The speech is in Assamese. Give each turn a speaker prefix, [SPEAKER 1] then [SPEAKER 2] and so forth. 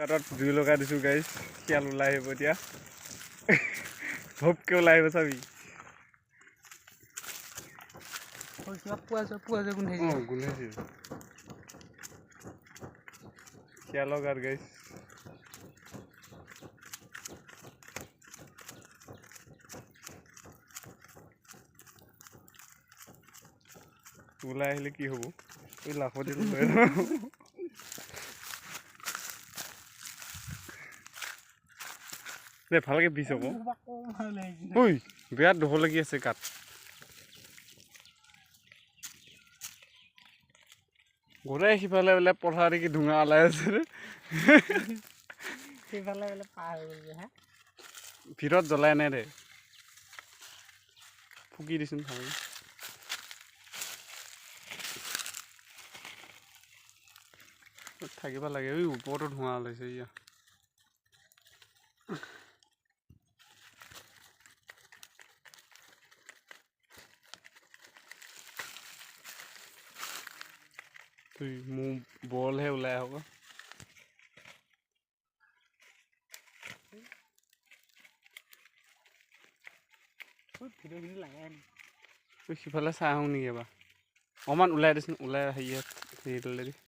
[SPEAKER 1] কাটত জুই লগাই দিছোঁ গাইজ শিয়াল ওলাই আহিব এতিয়া ভপকে ওলাই আহিব চাবি গোন্ধাইছে শিয়ালৰ গাত গাইজ ওলাই আহিলে কি হ'ব এই লাখতি লৈ দে ভালকে বিছ আকৌ ঐ বিৰাট দহ লাগি আছে গাত গোটেই সিফালে বোলে পথাৰ দেখি ধোঙা ওলাই আছে ভিতৰত জ্বলাই নাই দে ফুকি দিছোন ভালকে থাকিব লাগে ঐ ওপৰতো ধোঁৱা ওলাইছে ইয়া মোৰ বলহে ওলাই আহক সিফালে চাই আহোঁ নেকি এবাৰ অকণমান ওলাই দেচোন ওলাই হেৰিয়াত হেৰিডালেদি